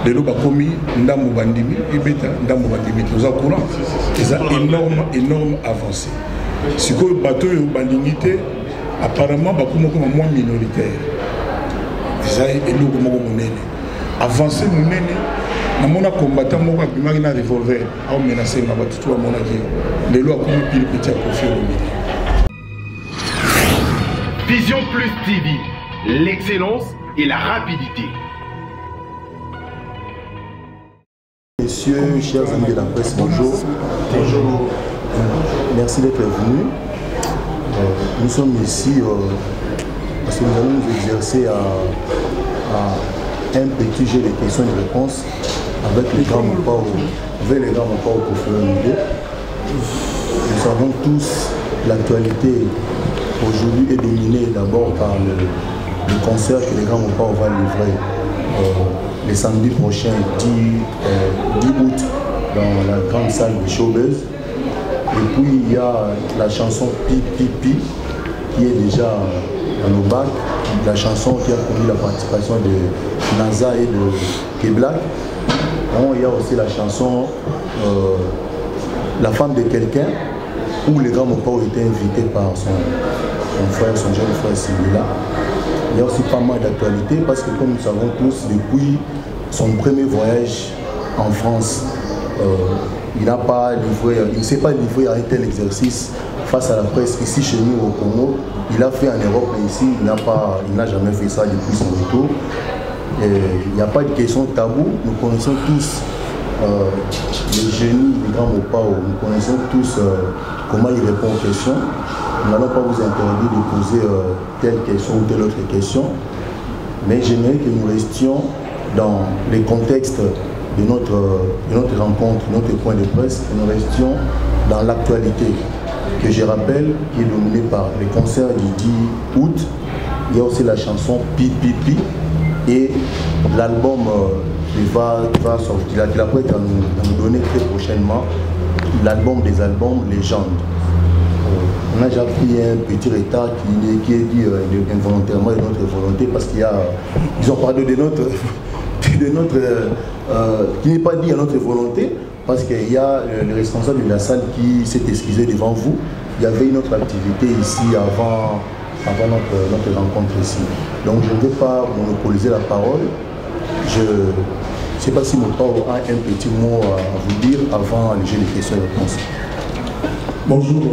Les lois commis, Ndambo Bandimi, Ibeta, Ndambo Bandimi, vous êtes au courant. C'est énorme avancée. Si vous avez une bandimité, apparemment, vous êtes moins minoritaire. Vous avez une avancée, vous avez un combattant qui a un revolver, qui a menacé les lois commis pile petit à confier au milieu. Vision Plus TV, l'excellence et la rapidité. Messieurs, chers amis de la presse, bonjour. Bonjour. Merci d'être venus. Nous sommes ici parce que nous allons nous exercer à un petit jeu de questions et de réponses avec les grands Mopao pour faire une idée. Nous savons tous l'actualité aujourd'hui est dominée d'abord par le concert que les grands Mopao va livrer le samedi prochain, 10 août, dans la grande salle de Showbuzz. Et puis il y a la chanson Pipi qui est déjà dans nos bacs, la chanson qui a connu la participation de NASA et de K-Black. Il y a aussi la chanson La femme de quelqu'un, où les grands Mopao étaient invités par son frère, son jeune frère Sibila. Il y a aussi pas mal d'actualités parce que comme nous savons tous, depuis son premier voyage en France, il ne s'est pas livré à un tel exercice face à la presse ici chez nous au Congo. Il a fait en Europe, mais ici il n'a jamais fait ça depuis son retour. Il n'y a pas de question tabou. Nous connaissons tous les génies des grands Mopao. Nous connaissons tous comment il répond aux questions. Nous n'allons pas vous interdire de poser telle question ou telle autre question, mais j'aimerais que nous restions dans les contextes de notre rencontre, notre point de presse, que nous restions dans l'actualité, que je rappelle, qui est dominée par les concerts du 10 août. Il y a aussi la chanson Pipi et l'album qui va sortir, qui va nous donner très prochainement, l'album des albums Légendes. On a déjà pris un petit retard qui est dû involontairement de notre volonté parce qu'ils ont parlé de notre qui n'est pas dit à notre volonté parce qu'il y a le responsable de la salle qui s'est excusé devant vous. Il y avait une autre activité ici avant notre rencontre ici. Donc je ne vais pas monopoliser la parole. Je ne sais pas si Mopao a un petit mot à vous dire avant le jeu de questions et réponses. Bonjour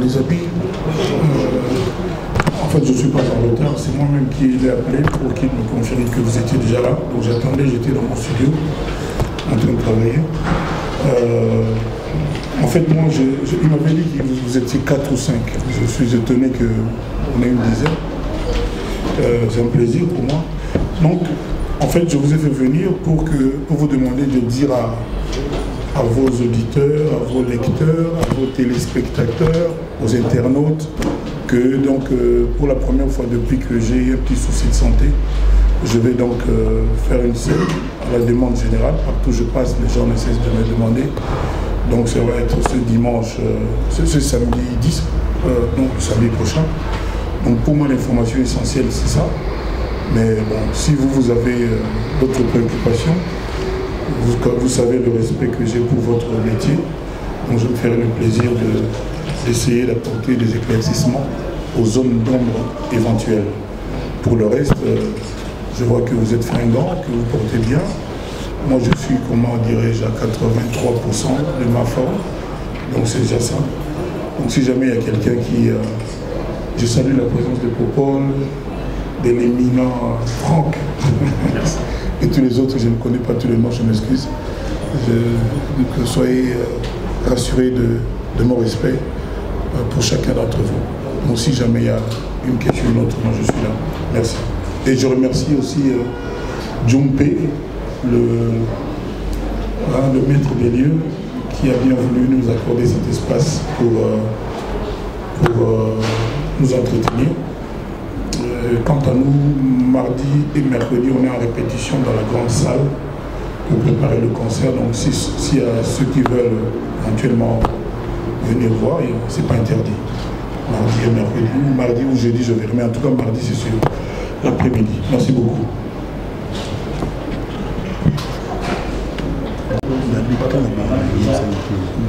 les amis. En fait, je ne suis pas en retard, c'est moi-même qui l'ai appelé pour qu'il me confirme que vous étiez déjà là. Donc j'attendais, j'étais dans mon studio en train de travailler. En fait, moi, il m'avait dit que vous étiez 4 ou 5. Je suis étonné qu'on ait une dizaine. C'est un plaisir pour moi. Donc, en fait, je vous ai fait venir pour vous demander de dire à vos auditeurs, à vos lecteurs, à vos téléspectateurs, aux internautes, que donc pour la première fois depuis que j'ai un petit souci de santé, je vais donc faire une scène à la demande générale. Partout où je passe, les gens ne cessent de me demander. Donc ça va être ce dimanche, ce samedi 10, donc le samedi prochain. Donc pour moi l'information essentielle c'est ça. Mais bon, si vous avez d'autres préoccupations, vous savez le respect que j'ai pour votre métier. Donc je me ferai le plaisir d'essayer d'apporter des éclaircissements aux zones d'ombre éventuelles. Pour le reste, je vois que vous êtes fringant, que vous portez bien. Moi je suis, comment dirais-je, à 83% de ma forme. Donc c'est déjà ça. Donc si jamais il y a quelqu'un qui... je salue la présence de Popol, de l'éminent Franck. Et tous les autres, je ne connais pas tous les noms, je m'excuse. Que soyez rassurés de mon respect pour chacun d'entre vous. Donc si jamais il y a une question ou une autre, moi je suis là. Merci. Et je remercie aussi Jumpe, le maître des lieux, qui a bien voulu nous accorder cet espace pour nous entretenir. Quant à nous, mardi et mercredi, on est en répétition dans la grande salle pour préparer le concert. Donc s'il y a ceux qui veulent éventuellement venir voir, ce n'est pas interdit. Mardi et mercredi, mardi ou jeudi, je verrai. Mais en tout cas, mardi, c'est sûr, l'après-midi. Merci beaucoup.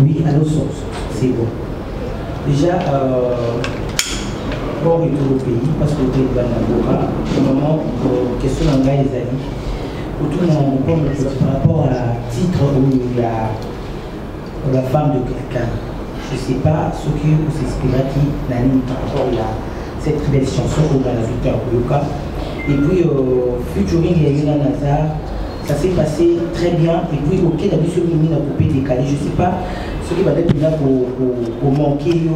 Oui, à nos sources, c'est bon. Déjà, pour et tout le pays, parce que le pays de Banabora, normalement, question d'engrais les amis, autour par rapport à titre où il y a la femme de quelqu'un. Je ne sais pas ce qui s'inspire qui n'anime par rapport à cette belle chanson au Victor Koyoka. Et puis, featuring et Yuna Nazar, ça s'est passé très bien. Et puis, ok, il y a eu ce mini à couper décalé. Je ne sais pas ce qui va être là pour manquer,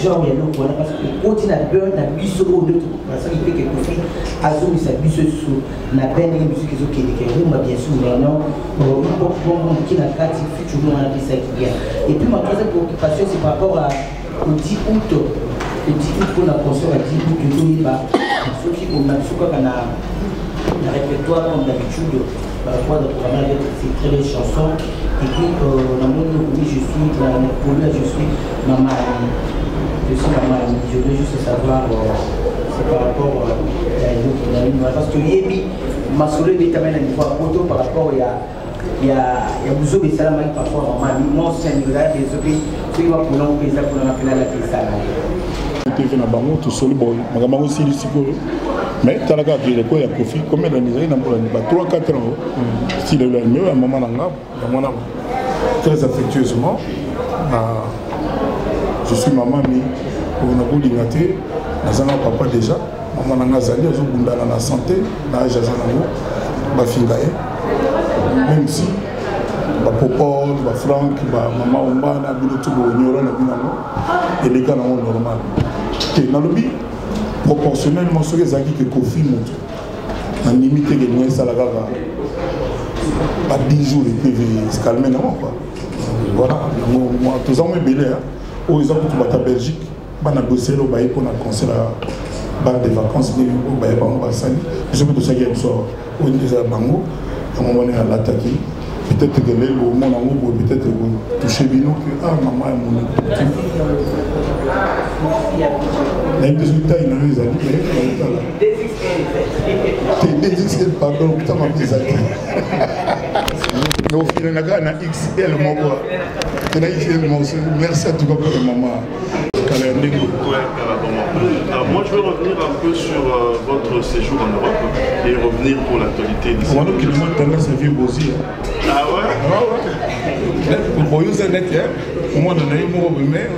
genre, il y a l'autre, parce que quand il y a beurre, il y a bu sur l'autre. Parce qu'il fait quelque chose, Azou, il s'est bu sur la peine, il y a musique qui est bien sûr, mais non, bon, qui n'a pas de featuring, on a dit ça qui vient. Et puis, ma troisième préoccupation, c'est par rapport au 10 août. Le 10 août, pour la concert à 10 août, ceux qui ont un répertoire comme d'habitude, par rapport à ces très belles chansons. Et puis, dans mon pays, je suis maman. Je suis maman. Je veux juste savoir, c'est par rapport à l'autre. Parce que Yébi, ma soleil est à niveau photo par rapport il y a Bouzo et Salamai par rapport à maman. Moi, c'est un niveau là, des autres, ceux qui vont pour l'on payer ça pour l'on appeler la Tessala. Je na bango to soli boy magamba aussi du sikolo mais talaka de quoi ya Kofi combien d'années na pour ba 3-4 ans si le mieux à maman nanga maman très affectueusement je suis maman mais on a voulu lingater nazanga papa déjà maman nanga zali azo bundana na santé na jaza nango ba fingaye même si ba popo ba Franck ba maman omba na bilo to bo nyoro na binango et les gars non normal. Dans le but, proportionnellement, ce que Zaki que Kofi montre, en limité les moyens salariés, pas 10 jours, ils peuvent se calmer, non, quoi. Voilà, moi, tous les hommes sont belés, au exemple, tu vas à Belgique, tu vas à Bruxelles, tu vas à concert à bar de vacances, tu vas à Sali, je sais que tout ça qui est sort, au niveau de Bango, à un moment donné, à l'attaquer. Peut-être que le monde en haut, peut-être toucher Bino, que maman est mon équipe. Il y a des résultats, il y a des amis, t'es DXL, pardon, putain, ma petite amis. Mais au final, il y a XL, mon gars. Il y a XL, mon gars. Merci à tout le monde, maman. Moi, je veux revenir un peu sur votre séjour en Europe et revenir pour l'actualité d'ici. On a qui demande tendance à vivre aussi. Ah ouais? Ah ouais. Pour vous, c'est net, au moins, on a eu mon mais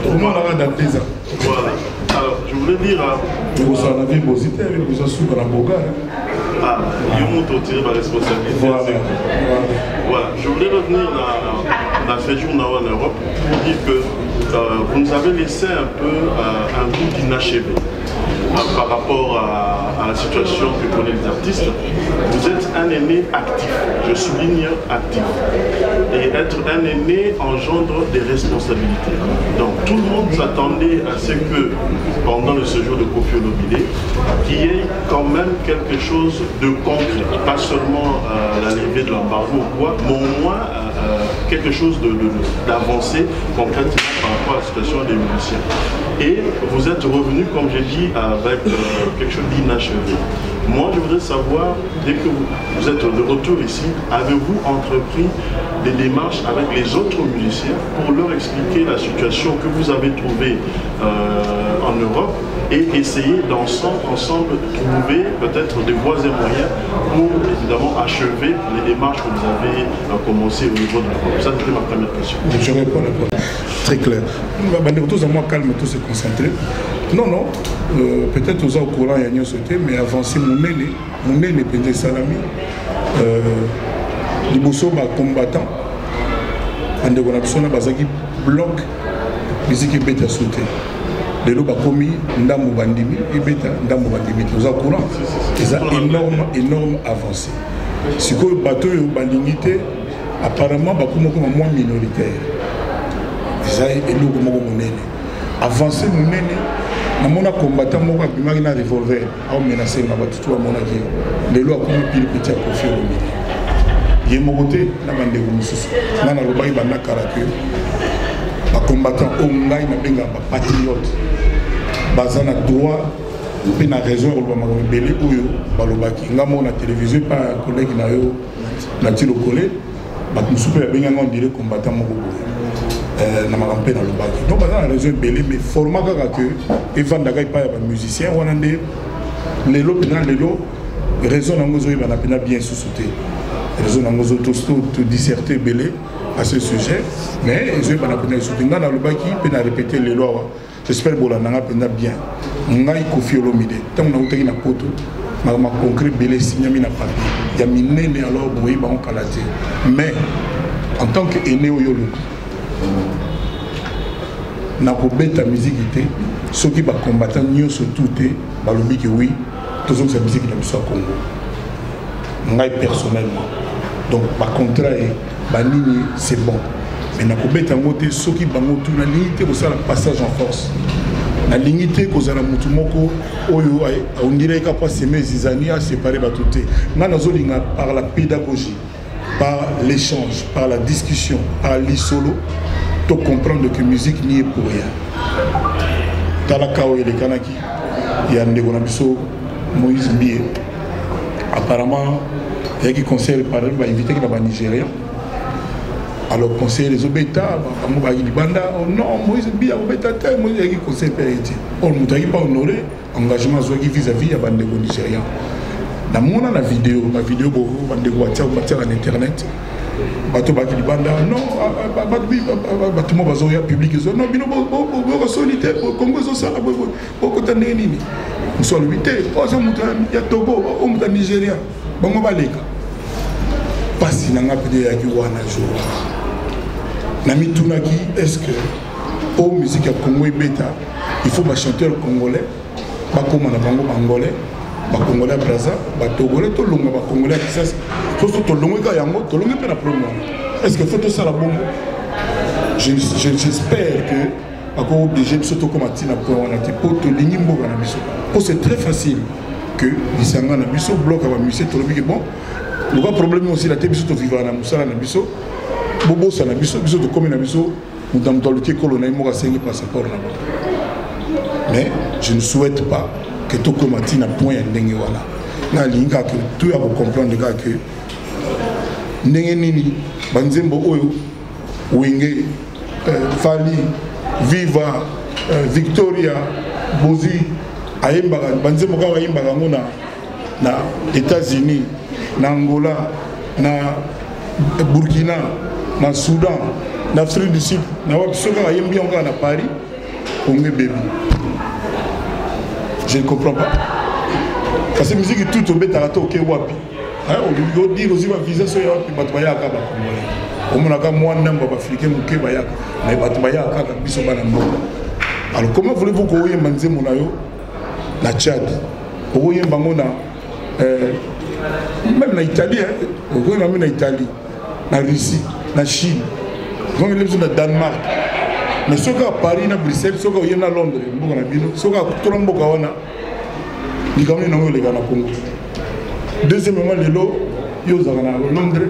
au moins, on a adapté ça. Voilà. Alors, je voulais dire. Vous en avez positif, vous en souffrez à Boga. Ah, il monte au tir ma responsabilité. Voilà. Je voulais revenir dans ce séjour en Europe pour dire que vous nous avez laissé un peu un goût d'inachevé par rapport à la situation que connaissent les artistes. Vous êtes un aîné actif, je souligne actif. Et être un aîné engendre des responsabilités. Donc tout le monde s'attendait à ce que pendant le séjour de Kofi Olomide, qu'il y ait quand même quelque chose de concret, pas seulement l'arrivée de l'embargo ou quoi, mais au moins quelque chose d'avancé concrètement par rapport à la situation des musiciens. Et vous êtes revenu, comme j'ai dit, avec quelque chose d'inachevé. Moi, je voudrais savoir, dès que vous êtes de retour ici, avez-vous entrepris des démarches avec les autres musiciens pour leur expliquer la situation que vous avez trouvée en Europe et essayer ensemble trouver peut-être des voies et moyens pour évidemment achever les démarches que vous avez commencées au niveau de l'Europe. Ça, c'était ma première question. Je réponds à la première. Très clair. Tous à moi calme, tous se concentrer. Non, peut-être aux au courant, il y a sauté, mais avancer mon aîné, Pende Salami, les boussos combattants, en dégonaption, bazaki bloc, musique est bête à sauter. Les lots commis, Ndamou Bandimi, et bêta, Ndamou Bandimi. Aux au courant, ils ont énorme avancé. Si vous avez bateau et dignité, apparemment, comme moins minoritaire. Ils ont avancé mon aîné. Namona combattant moko abimaki na revolver au menacer na batutu wa monaki lelo akomi pili petit à Kofi Olomide ye mokote na bandeko mususu na na lobai banda karake ba combattant o ngai na benga ba patriote baza na droit pe na raison ko ba belé oyo balobaki ngamo na télévision pa collègue na yo na tilo collé on dirait combattant na makampe na lobaki donc ça a raison belé mais format kaka que Evan Daga pas ba musicien wana nde lelo pena lelo raison nango zo ba na pena bien sous-sauté raison nango zo to disserter belé à ce sujet mais je ba na pena sous-sauté na lobaki pena répéter lelo j'espère bola nanga pena bien ngai Koffi Olomide tant na utaki na poto ma concret belé signami na papier ya minene alors boyi ba on kalaté mais en tant que aîné oyolo na kobeta musique était ceux qui va combattre mieux surtout balobi que oui toujours cette musique na biso Congo ngai personnellement donc par contrat et banini c'est bon mais na kobeta ngote ceux qui bango tout na limité ko ça le passage en force na limité ko za na mutu moko oyo on dirait qu'à pas semer zizani à séparer batuté na nazolinga par la pédagogie par l'échange par la discussion par l'isolo to comprendre que musique n'y est pour rien. Talakao et les Kanaki, il y a un dégonabiso Moïse Mbie. Apparemment, il y a qui conseille par exemple, inviter les Nigériens. Alors, conseiller les Obeta, non, Moïse Mbie, Obeta, Moïse qui conseille Périti. On ne peut pas honorer l'engagement vis-à-vis de les Nigériens. Dans mon vidéo, ma vidéo, en internet. Bato baki libanda non bato mo bazo ya public zo non bino bo solitaire Congo zo sala bo kotande nini so lubité o zo muta ya Togo o muta Nigeria bango baleka pasi nanga pede ya ki wana jour na mitunaki est-ce que au musique ya Congo beta il faut ba chanteur congolais ba koma na bango bangolais ba congolais Brazza ba togolais to longa ba congolais kisasa faut to longa ka yango to longa pe na promo est-ce que faut to sala bongo j'espère que ako obligé de surtout comme atina pour on a pour to lingi mboka na biso pour c'est très facile que bisanga na biso bloc ba musée to lobi que bon le problème aussi la biso to vivre na musala na biso bobo sa na biso biso to comme na biso dans le qui colonel mo ka sengi passeport na mais je ne souhaite pas que tout comme atina point ndenge wala na linga que tout ya comprendre que ndenge nini banzembo oyo wenge Fali Viva Victoria Bozi ayemba banzembo ka ayemba ngona na États-Unis na Angola na Burkina na Soudan na Afrique du Sud na wapisoka ayembi onga na Paris Congo baby je ne comprends pas parce que musique tout au bêta to ke wapi on dit aussi va visa so ya wapi bato bayaka ba congolais omonaka mwana mba africain muke bayaka mais bato bayaka ka biso bana mboka alors comment voulez-vous ko yemba nzemo na yo na Tchad ko yemba ngona même na Italie ko yemba na Italie na Russie na Chine donc les gens na Danemark mais ce qu'à Paris na Bruxelles ce qu'à yena Londres mboka na bino ce qu'à tromboka wana ni comme na ngole kana Congo deuxièmement lelo yo zaka na Londres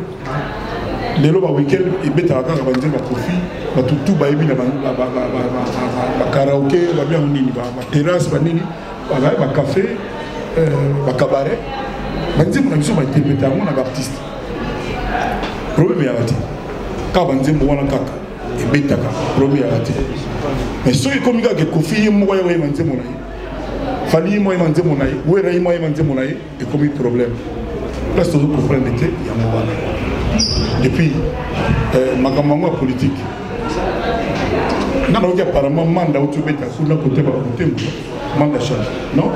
lelo ba weekend e beta ka ba nzemba Koffi ba tutu ba yebi na ba karaoke ba bien nini ba terrasse ba nini ba café ba cabaret ba nzemba na biso ba interpréter mon artiste problème ya rati ka ba nzemba wana kaka e beta ka problème ya rati mais so comme ka ke Koffi mo ya ba nzemba na Fali moi manze monaï, où est moi manze monaï et comme il problème. Là c'est tout comprendre que il y a moi. Et puis ma camarade politique. Non, apparemment mandat au Tibet à sous la côté par côté mandat change. Non,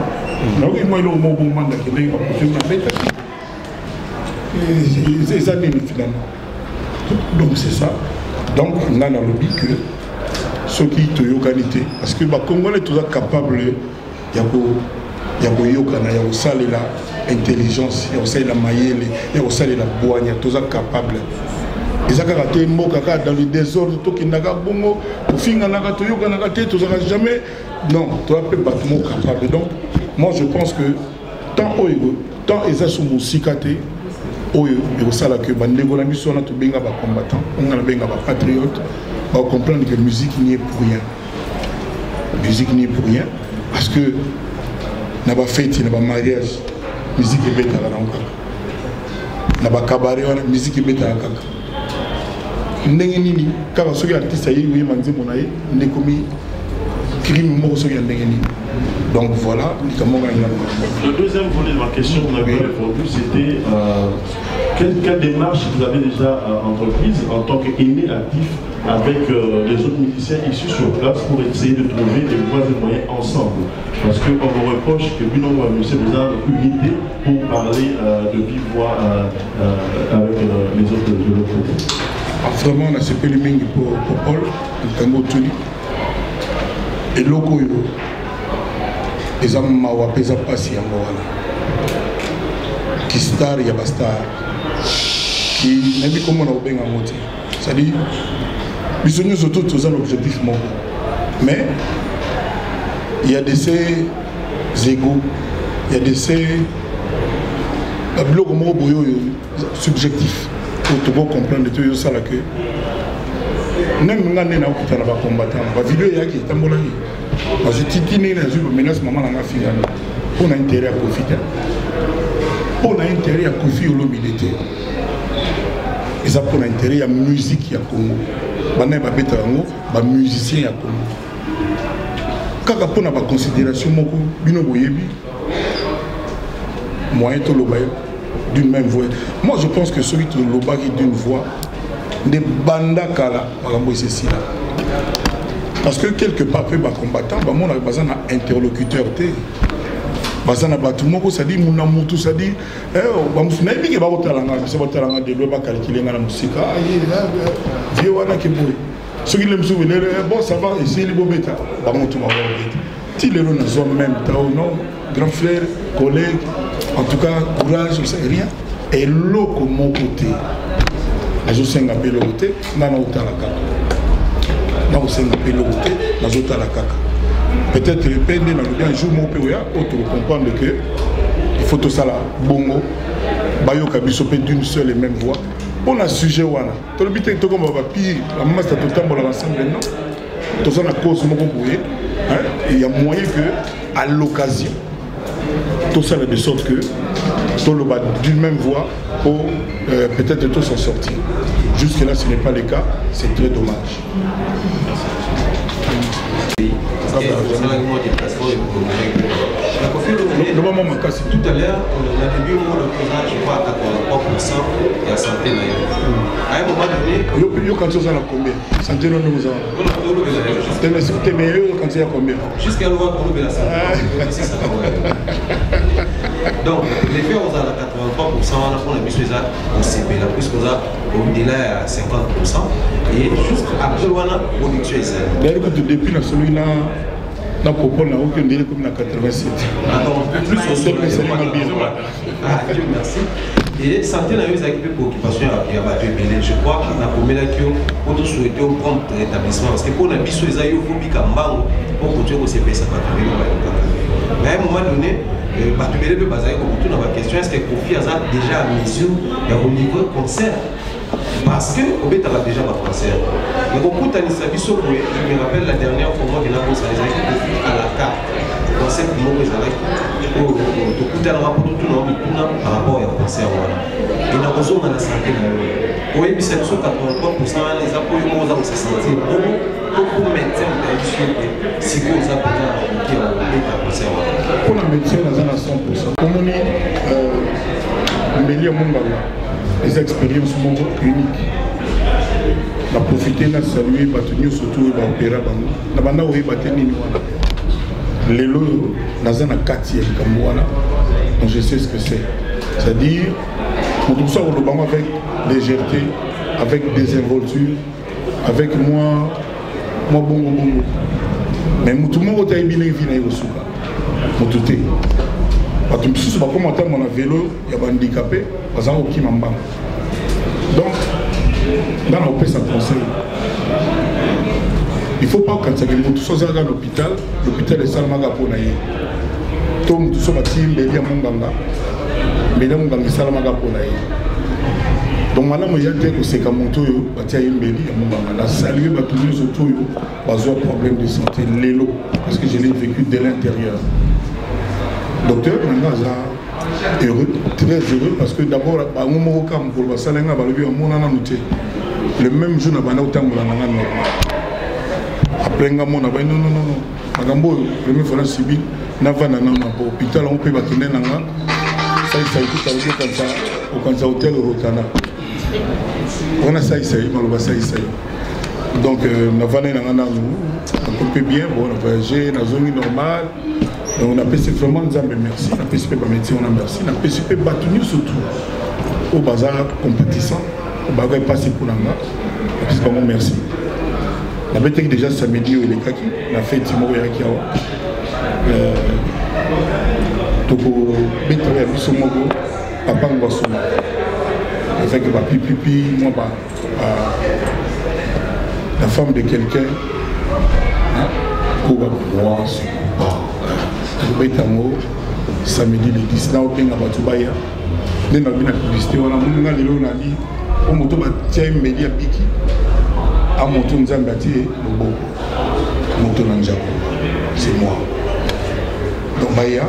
non, moi le mot bon mandat qui est pas côté na bête. C'est ça finalement. Donc c'est ça. Donc on a le but que ceux qui te qualité parce que les Congolais sont capables il y a la intelligence, il y a la maïle, il y a la boigne, tous sont capables. Ils sont dans le désordre, tout qui n'a pas bon, au fin tu seras jamais. Non, tu n'es pas capable. Donc, moi je pense que tant ils sont musicatés, ils sont là que les négociations sont combattants, on a des patriotes, on comprend que la musique n'y est pour rien. La musique n'y est pour rien. Parce que n'a pas fête, n'a pas mariage, musique est bête à la musique est bête à la ndenge nini kaka soki artiste aye oui manze monaye ndekomi crime moko soki ndenge nini. Donc voilà, le deuxième volet de ma question, vous avez répondu, c'était quelle démarche vous avez déjà entreprise en tant qu'aîné actif avec les autres musiciens issus sur place pour essayer de trouver des voies et moyens ensemble. Parce qu'on vous reproche que Bino Monsieur vous a une idée pour parler de vive voix avec les autres de l'autre côté. Vraiment, on a CP le mingi pour Paul, le tango Tuli. Et loko yo, les hommes mawa pesa pasi ya mwana. Qui star ya bastar. Qui n'a pas comment on a obenga moti. C'est-à-dire, ils sont surtout tous un objectif mort. Mais il y a de ces égos, il y a de ces blocs subjectifs pour te comprendre tout ça là que même quand on a un combattant, la vidéo est qui est en Bolivie. Parce que Titini n'a pas menace maman n'a pas fini. On a intérêt à profiter. On a intérêt à confier au militaire. Et ça pour l'intérêt à la musique à Congo. Bana ba beta ngo ba musicien à Congo. Kaka pona ba considération moko bino boyebi. Moyen to lobayo d'une même voix. Moi je pense que celui qui loba qui d'une voix des banda kala makambo ceci là. Parce que quelque part peu ba combattant ba mon a besoin d'un interlocuteur té. Bazana batumoko ça dit mon amour tout ça dit ba musuna biki ba kotalanga c'est ba talanga de ba calculer ngana musika vieux wana ke boy ce qui l'aime souvenir bon ça va ici les bobeta ba montu ma bobeta ti les na zone même tao non grand frère collègue en tout cas courage c'est rien et loko mon côté je sais ngape le côté nana utala kaka na je sais ngape le côté na zotala kaka. Peut-être que un jour mon père auto comprendre que il faut tout ça là bongo bayoka bisopé d'une seule et même voix. On a sujet wana. To le bité to comme papi la master to tambola ensemble non. To ça na cause moko boye hein il y a moyen que à l'occasion tout ça de sorte que tout le bas d'une même voix pour peut-être tous s'en sortir. Jusque là ce n'est pas le cas, c'est très dommage. Le moment m'a cassé. Tout à l'heure, on a vu le président, je crois, à 83% et à santé. À un moment donné, quand tu as combien? Santé non nous avons. T'es meilleur quand tu as combien? Jusqu'à l'heure où la santé. Donc, les faits, on a 83%, on a mis sur ça au CP, la plus qu'on a au-delà à 50%. Et juste après, on a production. D'ailleurs, depuis la celui-là, on a proposé aucun délai comme la 87. Alors, plus au sol, Dieu merci. Et santé n'a eu des préoccupations à battre Belé. Je crois qu'on a promis là qu'il faut souhaiter un prompt rétablissement. Parce que pour la biso, les aïophobiques à Mbango, pour continuer au CP, ça va être mais à un moment donné, Batubele peut baser comme tout dans ma question, est-ce que Kofi a déjà à mesure au niveau concert? Parce que Kofi a déjà un concert. Mais beaucoup de gens je me rappelle la dernière fois qu'il a posé à la carte. Concert pour moi, tout le monde par rapport au concert. Et dans besoin de la santé. Oui, mais c'est 83% les appuis ont se sentir beaucoup médecins si vous avez pour la médecine, on a 100%. Comme on est les expériences uniques. On a profité de saluer, de tenir surtout l'opéra. On a battu les lots, on a 4 donc je sais ce que c'est. C'est-à-dire, on trouve ça avec légèreté, avec désinvolture, avec moi bongo. Mais tout le monde a bien vu au souka. Tout est. Parce que si on commenter mon vélo, il y a des handicapés, parce qu'il y a donc, dans l'hôpital, ça conseille. Il ne faut pas quand il y a des gens dans l'hôpital, l'hôpital est salamaga pour naïe. Tout le monde est là, mais il y a des salamaga pour naïe. Donc maintenant, il y a des gens qui ont salué tous les autres problème de santé, l'élo, parce que je l'ai vécu de l'intérieur. Docteur, maintenant, heureux, très heureux, parce que d'abord, à un moment où on a le même jour, on a autant de normal. Après, on a dit non. Magambo, le même fois, subi, n'a pas d'hôpital, on peut battre ça y est, quand ça hôtel au Rotana. On a ça y est, donc on a voyagé un peu bien, bon, on a voyagé dans une zone normale. Donc on a participé vraiment, merci. On a participé par métier, on a merci. On a participé battu surtout au bazar compétissant, au bazar passé pour l'anga. On a participé merci. On a fait déjà samedi au Lekaki, on a fait Timor et Akiawa. Toko Bétawé a vu son mot, papa Ngwasoma. Avec pipi, moi, la femme de quelqu'un, pour moi, Bétamo, samedi le 10, là, on a Batubaya. Nous avons une publicité, on a dit, on a dit, un média Biki, à mon tour, nous avons dit, mon tour c'est moi. Donc, Baya.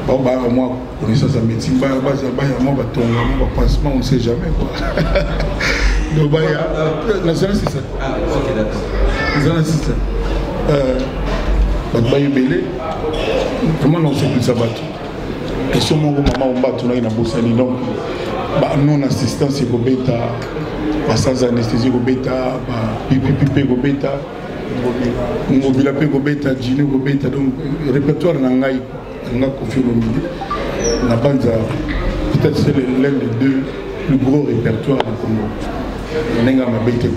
Moi, connaissance à médecine, moi, pansement, on ne sait jamais quoi. Donc, la zone c'est ça. Ah, ok, d'accord. La zone c'est ça. Belé, comment on sait plus ça battre? Et sur mon maman, on bat tout là, il y a Bossani. Donc, non-assistance, c'est Gobeta, sans anesthésie, Gobeta, pipi, Gobeta, Mobila, Gobeta, Djine, Gobeta. Donc, répertoire Nangaï. On a confié au milieu. La bande, peut-être c'est l'un des deux plus gros répertoires au Congo. On a un bête. Et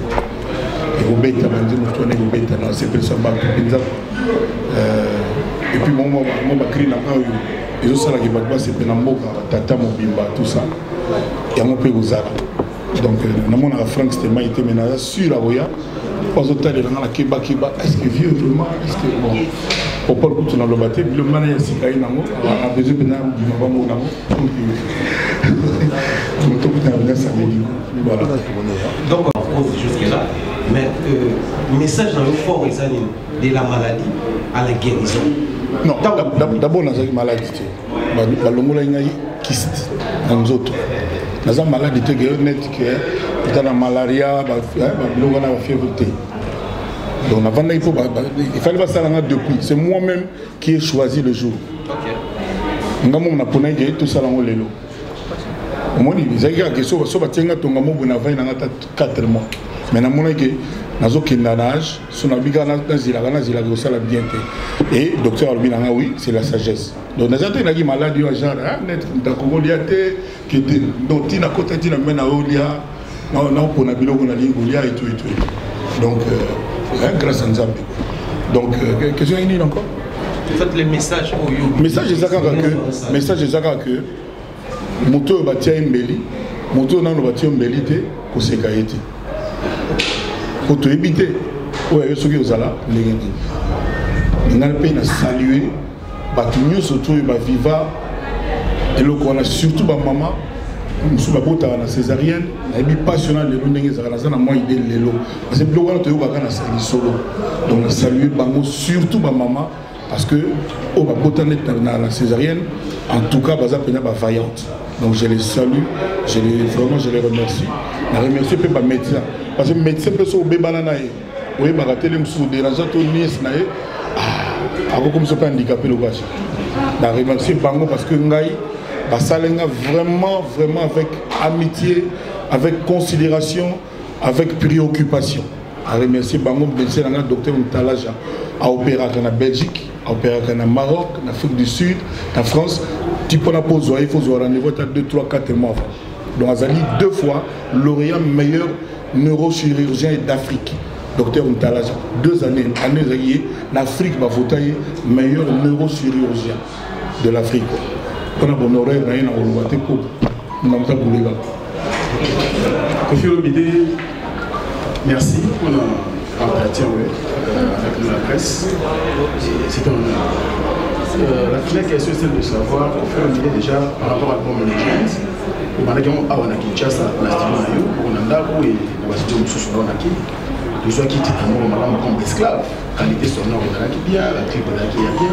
au bête, on a un bête. C'est pour ça et puis, moi, je suis là. Les autres, c'est Tata Mobimba, tout ça. Et on peut vous avoir. Donc, on a Franck Stéma, il était maintenant sur la Roya. Pas autant de la Keba. Est-ce que vieux vraiment? Est-ce que bon? Au Paul Coutu dans le bâtiment, le manager Sikaï Nango a besoin de Nango, du Mabamo Nango. Voilà. Donc, on pose jusque-là, mais message dans le fort de la maladie à la guérison. Non, d'abord, on a une maladie. On a une kyste dans nous autres. On a une maladie qui est net, qui est la malaria, on a la fièvre. Donc il fallait pas ça depuis. C'est moi-même qui ai choisi le jour. On a tout ça dans le lot. On a dit que si on a 4 mois. Mais on a dit que nage, son abiga bien. Et le docteur Albina, oui, c'est la sagesse. Donc, nous avons dit maladie au genre, qui était dont il a côté de la mena olia, non, pour la bilo, on a dit et tout. Donc, grâce à nous. Donc, question est encore? Faites les messages au You. Message est que moto bâti un mbeli, moto non bâti un mbeli te ko sekaïti. Pour te éviter, ouais, ceux qui ont là, les gens. Nous avons salué, nous surtout viva, et le qu'on a surtout ma maman, nous sommes à césarienne, et puis passionnant les gens, nous avons moi idée les lots. Parce que nous avons solo. Donc, on a salué Bango, surtout ma maman, parce que au dans la césarienne, en tout cas, Baza Pena va vaillante. Donc je les salue, vraiment je les remercie. Je remercie pas médecin. Parce que le médecin peut se bébé oui, bah rater les sous des raisons tout nièce naé. Ah, comme ça pas handicapé le gars. Je remercie Bango parce que Ngaï, bah ça vraiment avec amitié, avec considération, avec préoccupation. Je remercie Bango, médecin le docteur Ntalaja, a opéré en Belgique, a opéré en Maroc, en Afrique du Sud, en France. Tu peux la poser, il faut avoir rendez-vous à 2, 3, 4 mois. Donc, Azali, 2 fois, lauréat meilleur neurochirurgien d'Afrique. Docteur Ntalaja, 2 années, l'Afrique va voter meilleur neurochirurgien de l'Afrique. On a bon horaire, on a voté pour nous. Kofi Olomide, merci pour l'entretien avec la presse. C'est un honneur. La première question est celle de savoir, Kofi Olomide déjà par rapport à la management, on a dit à Kinshasa, on a dit à Yo, on a dit à tout soit qui était comme esclave, qualité sonore qui bien, la clip qui est bien.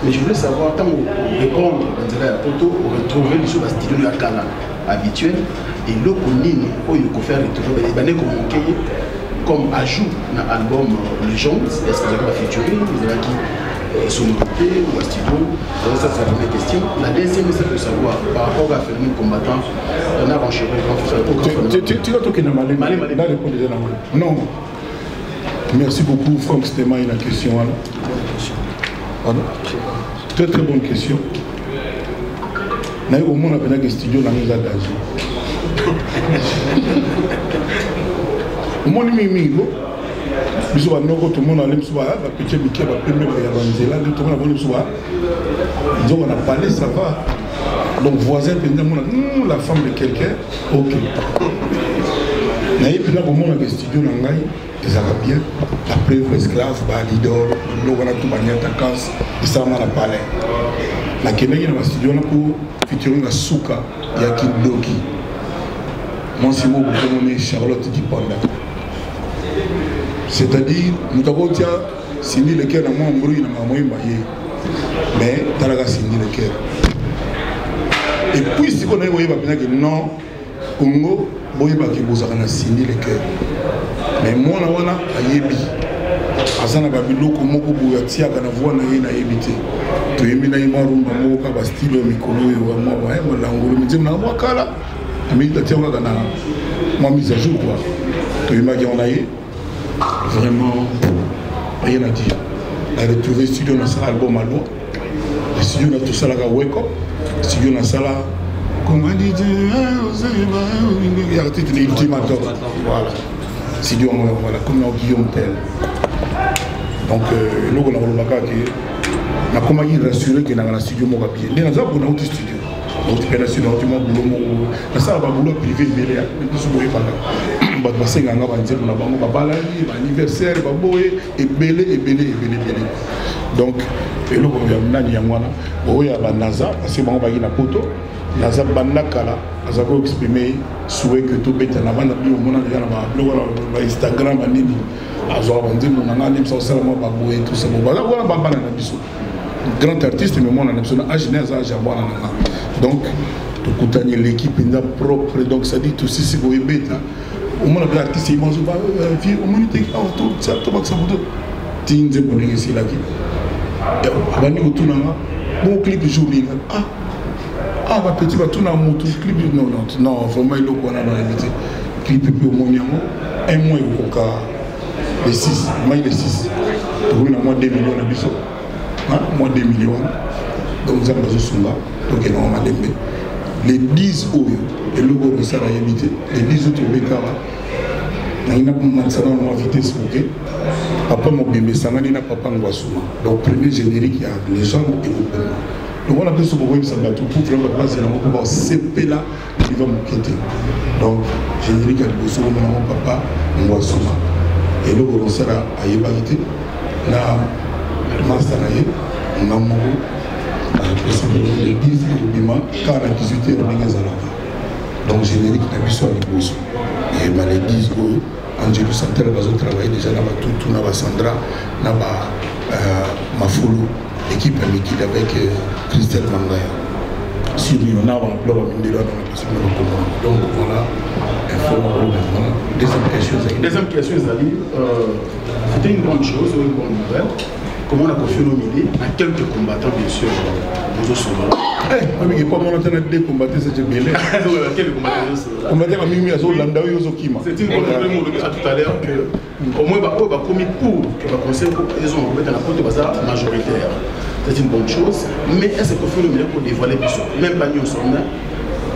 Mais je voulais savoir, tant vous répondre à Poto, vous retrouver les choses à style habituel et le connu, il faut faire retrouver les bannières comme ajout dans l'album Légende. Est-ce que vous avez featuring, vous avez qui sonorité ou à studio? Ça, c'est la première question. La deuxième, c'est de savoir par rapport à phénomène combattant, on a renché tu vas toquer dans Malé. Là, répondre déjà dans non. Merci beaucoup, Franck Stéma, il y a une question. Pardon? Très très bonne question. Au moins, on a un studio dans les adages. Au moins, il y a tout le monde a l'air de petit Mickey, tout le monde a parlé, ça va. Donc, voisin, la femme de quelqu'un, ok. Mais il y a un studio dans les Arabiens, après l'esclave, l'idole, on a tout bagné à Takans, et ça m'a parlé. La Kenya dans le studio pour featuring à Souka, il y a Kindoki. Moi, c'est moi qui Charlotte Diponda. C'est-à-dire, nous avons dit, c'est ni le cœur à moi, il m'a mais dans la c'est ni le cœur. Et puis, si on a dit que non, Congo, il y a signé le cœur. Mais moi, on a yebi. Azana babilo ko moko boya tia kana voix na ye na yebite. To yemi na imaru mamo ka ba style mikolo yo wa moi wa langolo mizim na moi kala. Ami ta tia kana moi mise à jour quoi. To yema ki on a eu vraiment rien à dire. La retrouver studio na sa album à l'eau. Le studio na tout ça la wake up. Studio na sala comment dit il y a artiste l'ultimatum. Voilà. Studio voilà comme dans Guillaume Tell. Donc nous on a le bac qui na comment il rassurer que dans la studio mo bien. Les na za pour notre studio. Notre opération ultimement boulot na ça va boulot privé belé tout ce boye pas. Ba basenga nga banzelo na bango babalali ba anniversaire ba boye et belé. Donc nous on a nani ya mwana oya ba naza parce que bango ba na poto naza bandakala azako exprimer souhait que tout bête na bana bi omona ya na ba Instagram ba nini azo ba ndimo na ngani msa sala mo ba boye tout ça bo ba wala ba bana na biso grand artiste mais moi on a besoin à Genèse à Jabwana na donc to kutanye l'équipe inda propre donc ça dit tout si boye bête au moins les artistes ils mangent pas vie au moins tu tout ça to ba ça bodo tinze bonenge si la ki abani utunanga bon clip journée ah ma petite va tourner mon clip non vraiment il est dans l'invité clip pour mon yango un mois au cas les 6 mai les 6 pour une mois 2 millions na biso hein mois 2 millions donc ça va se donc il on m'a demandé les 10 euros et le gros ça va éviter les 10 autres bekara na ina pour ça on va vitesse OK papa mon bébé ça na papa ngwasuma donc premier générique il y a les gens et le donc on a besoin de voir ça pour faire la place et on va CP là il va me quitter donc générique à bosso mon papa ngwasuma et le gros ça a yébalité na master na ngamo les 10 bima car à 18h on est donc générique na biso à bosso et bah les 10 go Angelo Santel va travailler déjà là tout na Sandra na ba Mafulu équipe amicale avec Christelle Mangaya. Si on a un plan donc voilà. Deuxième question, Zali. C'était une bonne chose, une bonne nouvelle. Comment on a confié nos idées à quelques combattants, bien sûr, nous aussi. Mais comment on a des combattants, c'est bien. Quels combattants? Combattants, Mimi Azolanda, Yozokima. C'est une bonne nouvelle tout à l'heure que, au moins, on va commis pour que le conseil, ils ont remis dans la porte bazar majoritaire. C'est une bonne chose, mais est-ce que faut le pour dévoiler plus même pas nous sommes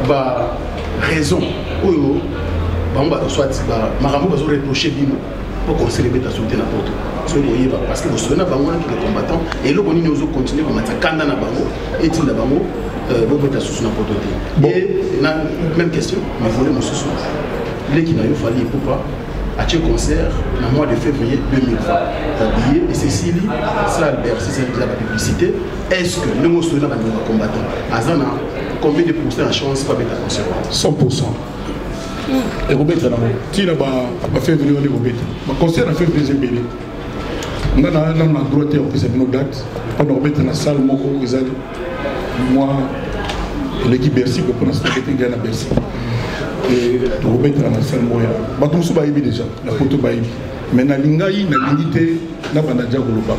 bah raison ou soit Marambo va reprocher Bino pour qu'on célèbre ta sauter n'importe où parce que vous savez pas moi qui est combattant et là on nous continuer comme ça quand dans la bango et il la bango vous pouvez sous n'importe où et même question mais voulez mon sous les qui n'a eu fallu pourquoi à ce concert le mois de février 2020 habillé et Cécilie ça Albert si c'est déjà la publicité est-ce que nous sommes dans le combattant Azana combien de pourcents de chance pas mettre à concert 100%. Et Robert si na ba février on est Robert ba concert na février c'est belé on a droit de faire une date on Robert na salle moko ezali moi l'équipe Bercy pour l'instant était gagné à Bercy et Robert na salle moya ba tout so ba yebi déjà la photo ba yebi mais na lingai na lingité na banda dia koloba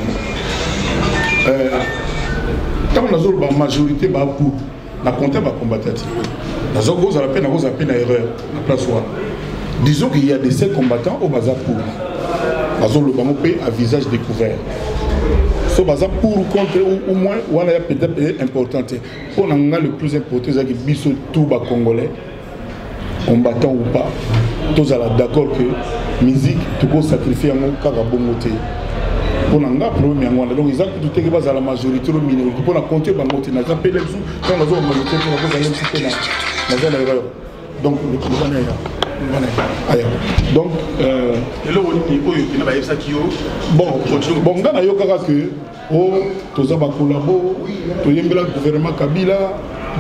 tant on a majorité ba pour na compter ba combattre la cause à la peine erreur la place où disons qu'il y a des 7 combattants au bazar pour le bango à visage découvert ce bazar pour contre au moins on a peut-être important pour nous le plus important c'est que biso tout bas congolais combattant ou pas tous à d'accord que musique tout peut sacrifier un carabongoté pour nous problème yango donc ils ont tout que base à la majorité ou minorité pour la compter bangoté na ça pele sous quand la majorité pour la cause aller donc le problème est là donc bon ngana yo kaka que o toza ba collabo to yembela gouvernement Kabila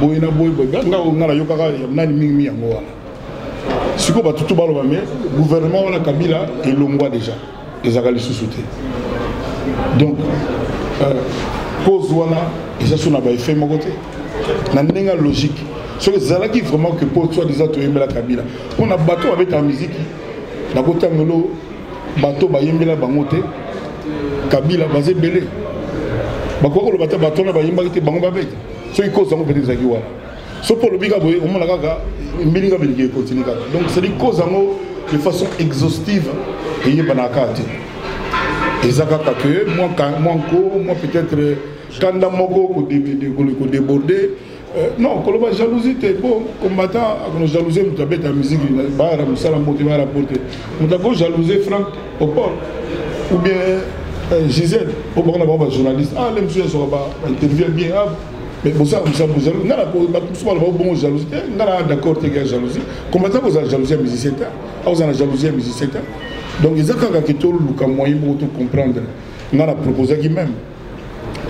boyena boy ngana yo kaka nani mingi yango wana siko ba tutu balo ba mais gouvernement wana Kabila elongwa déjà les akali sous-souté donc cause wana eza sona ba effet mon côté na ndenga logique ce que zalaki vraiment que pour toi déjà to yembela Kabila on a bateau avec ta musique na kota ngolo bateau ba yembela bango te Kabila basé belé bakoko lo bateau na ba yembaki te bango ba beta ce qui cause ngo peut-être zaki wana so pour le biga boye on mona kaka mbilinga beliki continue kaka donc c'est des causes ngo de façon exhaustive et yebanaka te ezaka que moi peut-être kanda moko ko déborder non koloba jalousie te bon combattant ko jalousie mutabet la musique ba ra musala moté ba rapporter mutako jalousie Franck Popol ou bien Gisèle au bon na journaliste ah les monsieur so ba intervient bien mais bon ça vous ngala ko ba tout ba bon jalousie ngala d'accord te jalousie combattant ko jalousie musicien ta vous en jalousie musicien ta donc ils ont quand que tout le moyen pour tout comprendre on a proposé qui même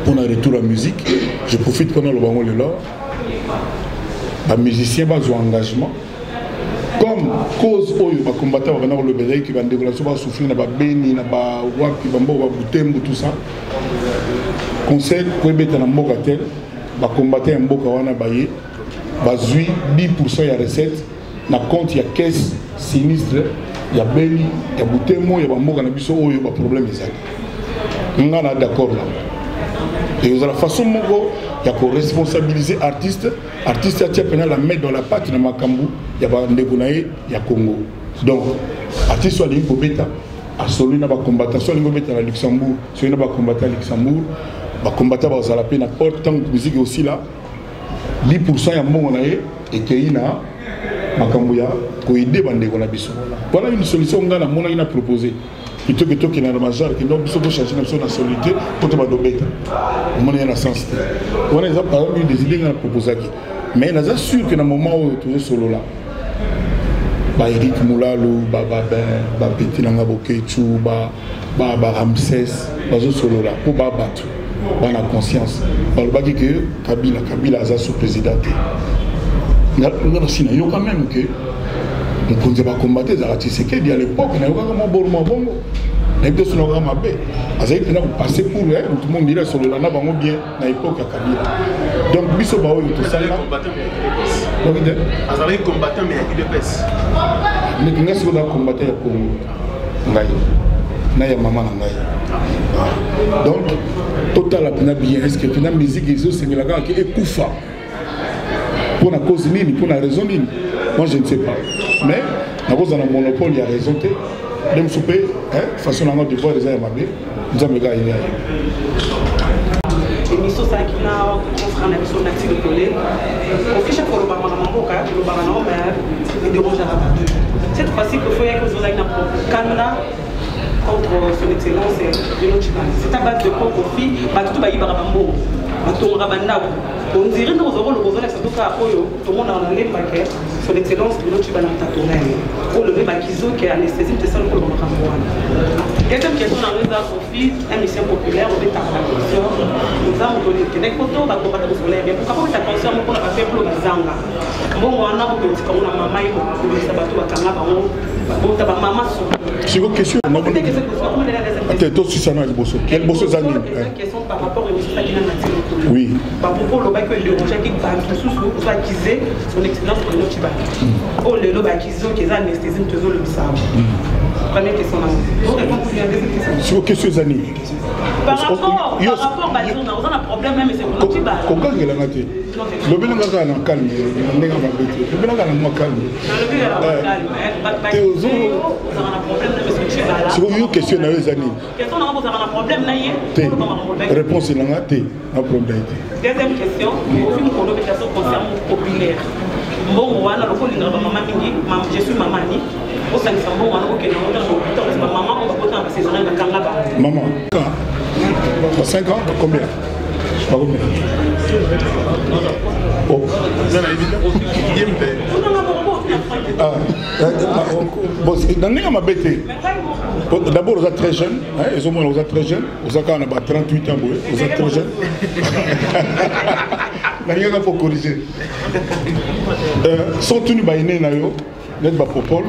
pour un retour à musique je profite qu'on a le bango le là les musiciens bas ont engagement comme cause oyo ba combattant va le bézai qui va développer va souffrir na ba beni na ba wapi ba mbo ba butembo tout ça conseil ko beta na mboka tel ba combattant mboka wana ba ye ba zui 10% ya recette na compte ya caisse sinistre il y a Beni, il y a Boutemo, il y a Bamboka, il y a problème. On est d'accord là. Et de la façon dont il y a pour responsabiliser l'artiste, l'artiste a la mettre dans la pâte de Makambu, il y a Ndegounaï, il y a Congo. Donc, l'artiste soit pour bêta, à Solé n'a pas combattu, soit il à Luxembourg, soit il n'a pas combattu à Luxembourg, va combattre à la peine à porte, tant que musique aussi là, 10% il y a bon et qu'il y a Makambuya, pour aider Bandego na biso. Voilà une solution qu'on a proposée. Plutôt que toi qui est dans le majeur, qui doit changer notre nationalité pour te battre. On a un sens. On a par exemple des idées qu'on a proposées. Mais on est sûr que dans le moment où tu es solo là, Eric Moulalo, Baba Ben, Petit Nangabokechu, Ramsès, solo là, pour battre. On a conscience. On a dit que Kabila a son président. On a quand même que on ne peut pas combattre les artistes qui à l'époque on a eu un bon bongo on a eu des slogans mabé azai pena passer pour eux tout le monde dirait sur le lana bango bien à l'époque à Kabila donc biso ba oyo tout ça là donc azai combattant mais il est pèse mais ngas ko da combattre pour ngai na ya maman ngai donc total pena bien est-ce que pena musique ils ont c'est la qui est kufa pour la cause nini pour la raison nini moi je ne sais pas mais à cause d'un monopole il y a raison de me souper façon de voir les armes nous avons gagné émission ça qui n'a confrère la mission d'actif de collègue on fait chaque fois le barman mais dérange à la cette fois-ci que faut que vous ayez un Canada contre son excellence c'est à base de quoi profit tout va y barabambo on dirait que nous aurons le besoin de ce tout le monde a un paquet son excellence de notre tournée pour lever Makizo qui est anesthésie de ça le Deuxième question, on a un lycée populaire, on est à la question. Nous avons donné des photos, on va combattre le soleil. Mais pourquoi cette attention, on a fait pour le Zanga. Bon, on a beaucoup de comme on a maman, on a sabato, on a maman. C'est une question. Attends, toi, si ça n'a pas de bosso. Quel bosso ça n'a pas? C'est une question par rapport au stade de la nature. Oui. Par rapport au bac de Roger qui va soit acquisé son excellence pour le Chiba. Oh, le lobe acquisition qui est anesthésie, toujours le bissau. Première question. C'est une question d'année. Par rapport, on a un problème même, c'est pour le Chiba. Comment est-ce que la nature? Le bien est calme, le bien est calme. C'est une question dans les années. Réponse est là, un problème. Deuxième question, une colocation concerne populaire. Bon, on a le je suis maman. Au sein de Sambo, on a maman, on va porter un saisonnier de Kanaba. Maman, 5 ans, combien? Oh. D'abord, vous êtes très jeunes, vous êtes très jeunes, vous avez 38 ans, vous êtes très jeunes. Il faut corriger. Sont tenus par une n'êtes pas pour Paul.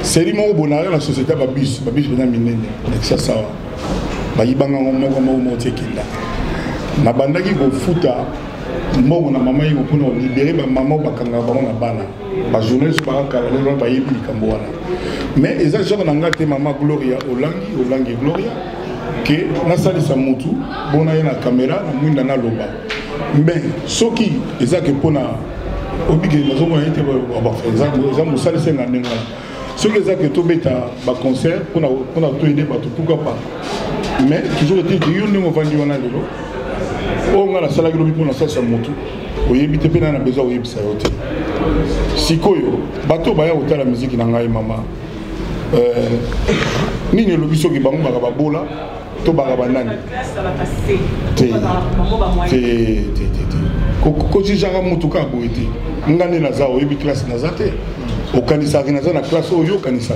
C'est l'immense bonheur dans la société, babis, ça, ça va. Na bandaki ko futa mbongo na mama yiko kuna libérer ba maman bakanga ba na bana ba journaliste ba kalelo ba yebi likambo wana mais eza genre na ngate mama Gloria Olangi Gloria que na sali sa mutu bona na caméra na mwinda na loba mais soki eza ke pona obige nazo mona ite ba exemple eza musali senga nenga soki eza ke to beta ba concert pona to aider ba to pourquoi pas mais toujours est-il que yo ndemo vandi wana lelo on a la salle de l'opinion, ça c'est mon tout. Oui, il y a besoin de ça. Si koyo, bateau baya au la musique n'angaye maman. Ni ne l'obiso qui bango bagaba bola, to bagaba nani. Ça va passer. Ko si jara mutuka boiti. Ngane na zao yebi classe na zate. Au kanisa na na classe oyo kanisa.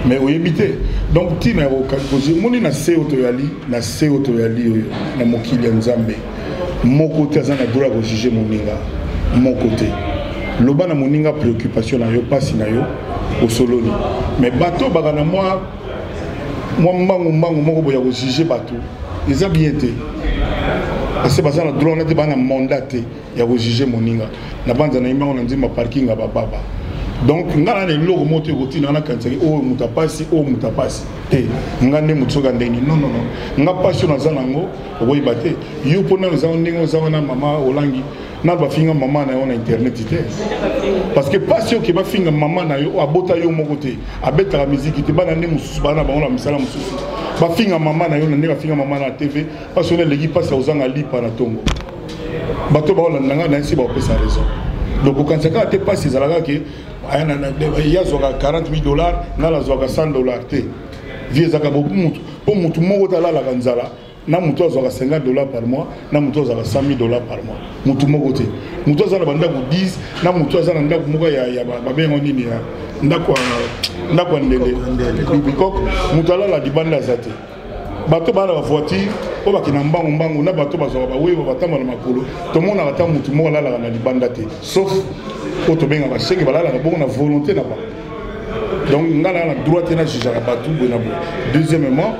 Mais au yebité. Donc ti na au kanisa moni na se otoyali, na se otoyali na mokili ya Nzambe. Mon côté, ça n'a droit de juger mon ninga. Mon côté. Loba na moninga préoccupation na yo pas na yo au solo ni. Mais bateau bagana moi mbangu boya ko juger bateau. Ils ont bien été. Parce que ça na droit na te bana mandaté ya ko juger moninga. Na banza na imba on ndima parking ba baba. Donc ngana ne logo moto ko tina na kansaki o mutapasi te ngane mutsoka ndeni non nga passion na zanango oboyi bate yo pona za ndingo za na mama Olangi na ba finga mama na yo na internet te parce que passion ki ba finga mama na yo abota yo moko te abeta la musique te bana ne mususu bana ba ona misala mususu ba finga mama na yo na ne ba finga mama na TV parce que legi passe ozanga lipa na tongo bato ba ona nga na nsi ba pesa raison donc quand ça te passe ça là que il y a $40,000 na la zoga $100 te vieux zaka beaucoup mutu pour mutu moko tala la kanzala na mutu azoga $50 par mois na mutu azoga $100,000 par mois mutu moko te mutu azala banda ko 10 na mutu azala ndako moko ya babengo nini ya ndako ndele bikok mutu ala la dibanda zate bato bana ba voiture o bakina mbangu na bato bazoga ba wewe batamba na makolo to mona ata mutu moko ala la dibanda te sauf auto benga ba cheke balala na bongo na volonté na ba donc ngana na droit na juger ba tout bona bo deuxièmement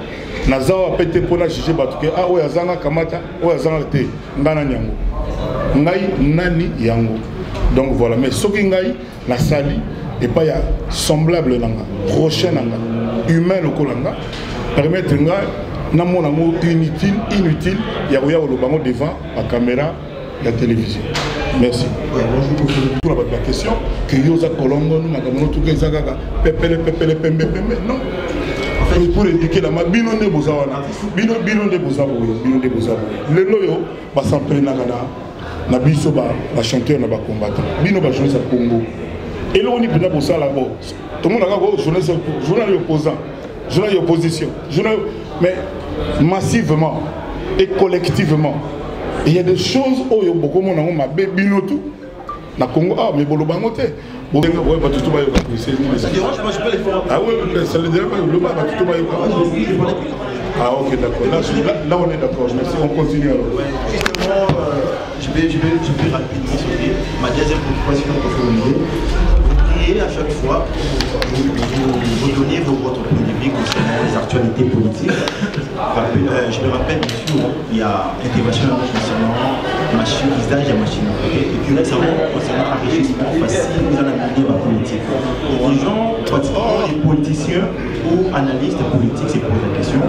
nazawa pété pour na juger ba tout que ah oya zanga kamata oya zanga te ngana nyango ngai nani yango donc voilà mais soki ngai na sali et pas ya semblable nanga prochain nanga humain lokolanga permettre ngai na mona mo inutile ya oya lo bango devant la caméra la télévision. Merci. Pour la question, que Yosa Colombo, nous avons tout que ça, pepele, non. Pour éduquer la main, bino de Bozawana, bino de Bozawa. Le loyo, va s'en prendre na biso ba chanteur na ba combattant. Bino ba jouer ça Congo. Et là on est pour ça là-bas. Tout le monde a journal opposant, journal opposition, mais massivement et collectivement. Il y a des choses où il y a beaucoup de gens qui ont Na Congo, ah, mais bon, le bangoté. Bon, ouais, bah, tout va y avoir. Ça dérange, moi, je peux les faire. Ah, oui, ça le dérange, le bas, bah, tout va y avoir. Ah, ok, d'accord. Là, on est d'accord. Merci, on continue alors. Ouais, justement, je vais rapidement sauter. Ma deuxième préoccupation pour faire à chaque fois, vous donnez votre point de vue concernant les actualités politiques. Je me rappelle, bien sûr, il y a intégration concernant machine, visage et machine. Et puis récemment, concernant enrichissement facile, vous en avez mis la politique. Les gens, pratiquement les politiciens ou analystes politiques, c'est posent la question.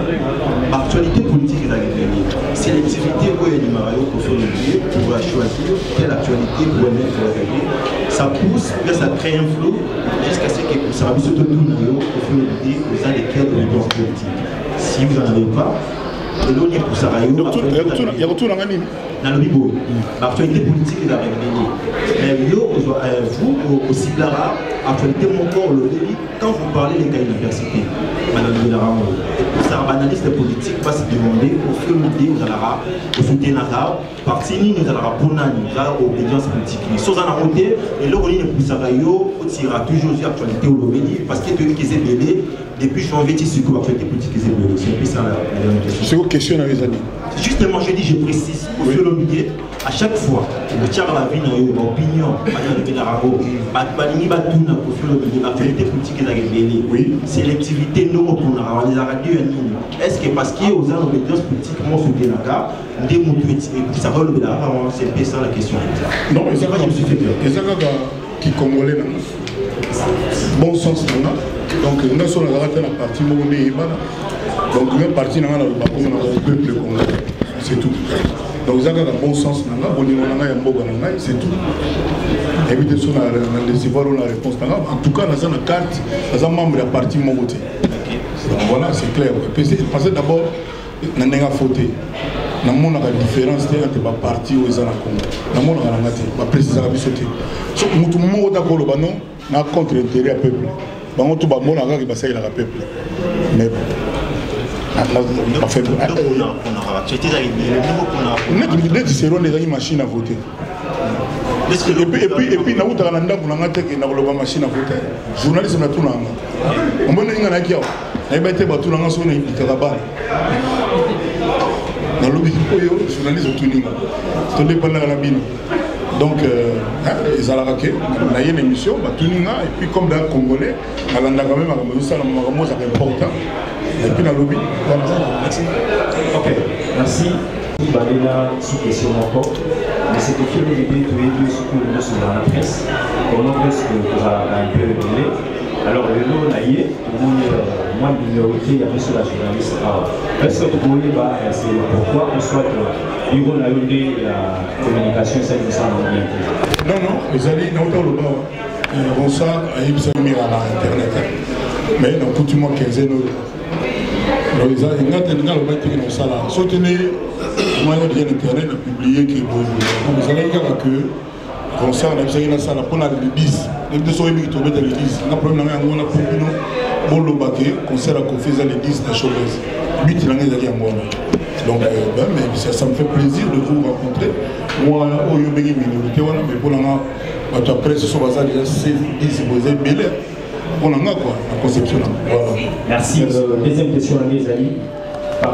L'actualité politique est arrivée. Sélectivité, où il y a du Mario pour faire le biais, pour choisir quelle actualité vous aimez faire arriver. Ça pousse, ça crée un flou jusqu'à ce que ça va surtout tout au fur et à mesure aux uns desquels vous êtes politique. Si vous n'en avez pas, et l'on est pour ça, il y a retour dans le Bibo. L'actualité politique est arrivée. Mais vous, au Siblara, actualité mon corps, le délit, quand vous parlez des cas d'université, madame Bélara, ça analyste politique va se demander au fur et à mesure vous allez au soutien à parti nous allons pour l'obédience politique. Sans en monter, et là on est pour ça, on tirera toujours sur l'actualité au Lobéli parce que tu es bébé depuis janvier, tu sais que l'actualité politique est bébé. C'est un peu ça la question. C'est une question dans les années. Justement, je dis, je précise, au fur et à mesure, à chaque fois, le tiers de la vie, l'opinion, l'actualité politique est arrivée. Oui. Sélectivité, non, pour les radios. Est-ce que parce qu'il y a aux obédiences politiques, moi, je suis là, ça va le c'est ça la question. Non, mais ça, je me suis fait peur. Et ça, qui est congolais, bon sens, donc, nous sommes dans la partie monnaie. Donc, même parti dans le peuple congolais. C'est tout. Donc, ça a un bon sens. C'est tout. Évitez ça, on a la réponse. En tout cas, dans la carte, nous sommes membres de la partie Mogoté. Voilà, c'est clair. Parce que d'abord, nous avons fauté. Nous avons la différence entre les partis où ils sont. Nous avons la précision de sauter. Si nous avons d'accord, nous avons contre-intérêt au peuple. Nous avons tout le monde qui va le peuple. Mais machine à voter. Et puis, nous avons une machine à voter. Journaliste, on a tout. On a dit que tout le monde dans le journaliste tout dépend de la bine. Donc, ils ont une émission, et puis comme dans le Congolais, on a quand même ça important. Et puis dans le lobby. Merci. Ok, merci. Balena sous question encore. Mais c'est que le début, tu es surtout sur la presse. Comment est-ce que tu as un peu révélé? Alors, le lot, là, il y a moins de minorité, il y a sur la journaliste. Est-ce que vous pouvez, c'est pourquoi on soit que Hugo n'a eu la communication, ça nous semble bien. Non, les alliés, nous avons le bas. On s'est mis à l'internet. Mais dans tout le monde, 15 ans, les alliés, nous avons le salaire. Soutenez, moi, j'ai l'internet, a publié que les alliés, que on s'est mis à la salle pour la 10. Les deux sont émis qui tombent dans l'église. On a problème avec un copino, bon le baquet, concert à confier à l'église de la Chauvaise. 8 ans d'aller à moi. Donc, ça me fait plaisir de vous rencontrer. Moi, au Yobégi minorité, mais pour la presse, ce sont déjà 10 posés belé. Pour la conception. Merci. Deuxième question, les amis.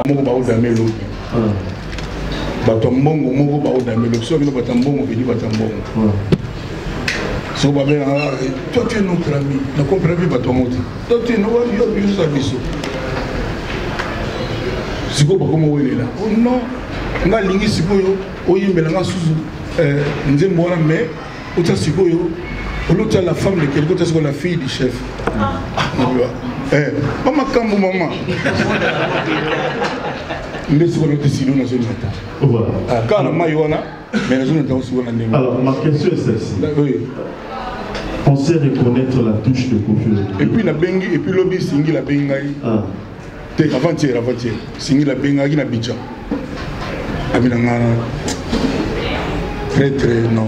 Mon baou d'amelo. Batambongo, mon baou d'amelo. Si on veut Batambongo, on dit Batambongo. So, toi tu es notre ami, ne comprends pas ton mot. Toi tu es notre ami, juste à Bissot. C'est quoi comment on est là? Oh non, on a ligné si vous avez un mélange sous Nzembola, mais au tas si vous avez la femme de quelqu'un, c'est la fille du chef. Maman, quand vous maman. Mais c'est quoi notre silo dans une matin? Quand on a maïwana, mais nous avons aussi un. Alors, ma question est celle-ci. Oui. On sait reconnaître la touche de confiance. Et puis la bengi, et puis lobby singi la bengai. Avant-hier, singi la bengai na Bidja. Aminanga très non.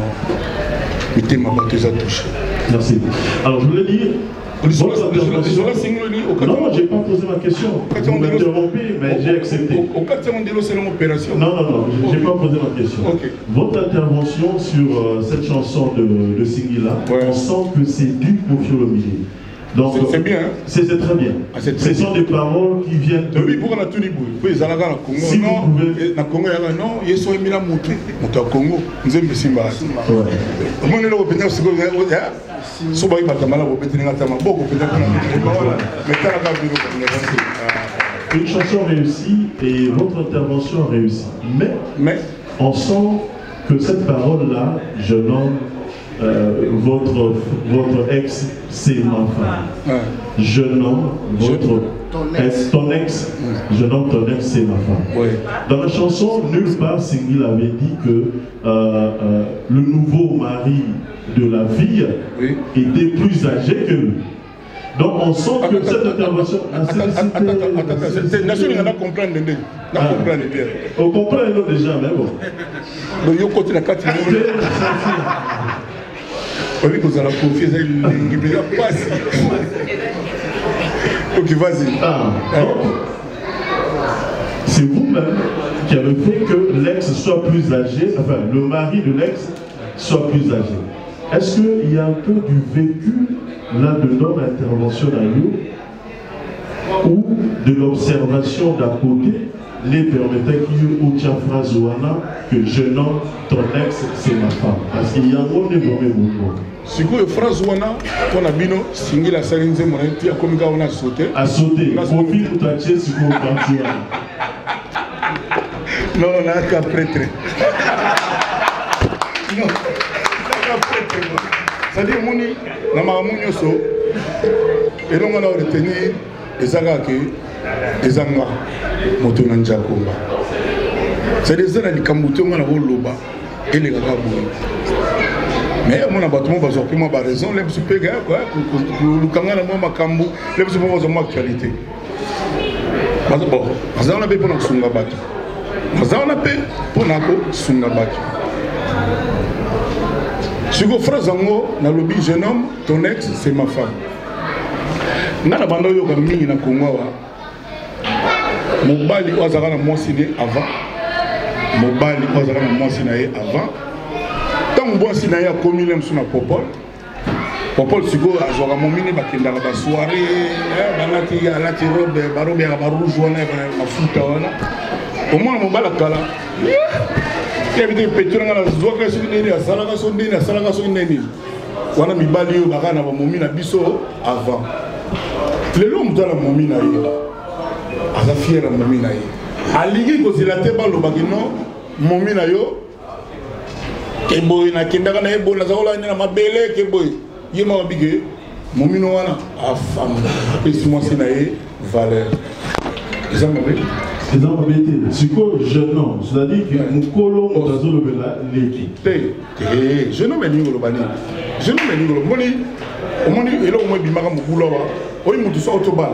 Mettez ma batteuse à touche. Merci. Alors je voulais dire, Non, j'ai pas posé ma question. Vous m'interrompez, mais j'ai accepté. Non, j'ai pas posé ma question. Votre intervention sur cette chanson de Singila, on sent que c'est du Koffi Olomide. Donc c'est bien. C'est très bien. Ce sont des paroles qui viennent de... Oui, pour la Tunisie, vous pouvez aller à Congo. Si non, na Congo, non, il y a soit Emila Moutou. Moutou Congo, nous sommes Simba. Moi, nous avons besoin de ce que vous avez. Soba yi batamala bo betinga tama boko peut-être mais talaka biro. Une chanson réussie et votre intervention réussie. Mais on sent que cette parole-là, jeune homme, votre ex, c'est ma femme. Jeune homme, ton ex, jeune homme, ton ex, c'est ma femme. Dans la chanson, nulle part, Singil avait dit que le nouveau mari de la fille était plus âgé que lui. Donc on sent que cette intervention... Attends, comprendre bien. On comprend déjà, mais bon. Donc, il y a 4 oui, vous allez confier, vous allez passer. Ok, vas-y. C'est vous-même qui avez fait que l'ex soit plus âgé, enfin, le mari de l'ex soit plus âgé. Est-ce qu'il y a un peu du vécu là-dedans, l'intervention à nous, ou de l'observation d'à côté, les permettait qu'il y ait autre phrase que jeune homme, ton ex, c'est ma femme. Parce qu'il y a un monde de beaucoup. Si vous avez une phrase qu'on a bino, Singil a salinzé mon ami, comme on a sauté. A sauté. Profil pour t'acheter si vous avez non, on a qu'à prêtre. Non, on a qu'à prêtre. C'est-à-dire, Mouni, on a Mouni so, et donc on a retenu les agakés, les angas, moto nanjakomba. C'est-à-dire, ça, on a dit Kambuté, on a loba, et les gagaboué. Mais mon abattement va sortir moi par raison, les super gars quoi, le kangana moi makambu, les super moi en actualité. Parce que bon, ça on a payé pour notre sungabaki. Ça on a payé pour notre sungabaki. Si vous frère zango, na lobby jeune homme, ton ex c'est ma femme. Nana bando yo kami na Congo wa. Mobali ozaka na mwasi né avant. Mobali ozaka na mwasi na ye avant. Tant que si na ya komi lem suna popol siko azora momini bakenda ba soirée banati alati robe barobe ya barouge wana ba futa wana au moins mobala kala ya bide petura ngala zoka so ndeni asalaka so ndeni wana mibali yo bakana ba momina biso avant lelo mutala momina ye aza fier na momina ye aligi ko zilate ba lobaki no momina yo keboy na kindaka na ebo na zaola na mabele keboy yema wabige momino wana afam pesi mwasi na ye valeur ezambe c'est quoi jeune homme, c'est-à-dire que mukolo mutazolo bela leki jeune homme ni ngolobani jeune homme ni ngolobani omoni elo mo bimaka mukula wa oyi mutu so autobal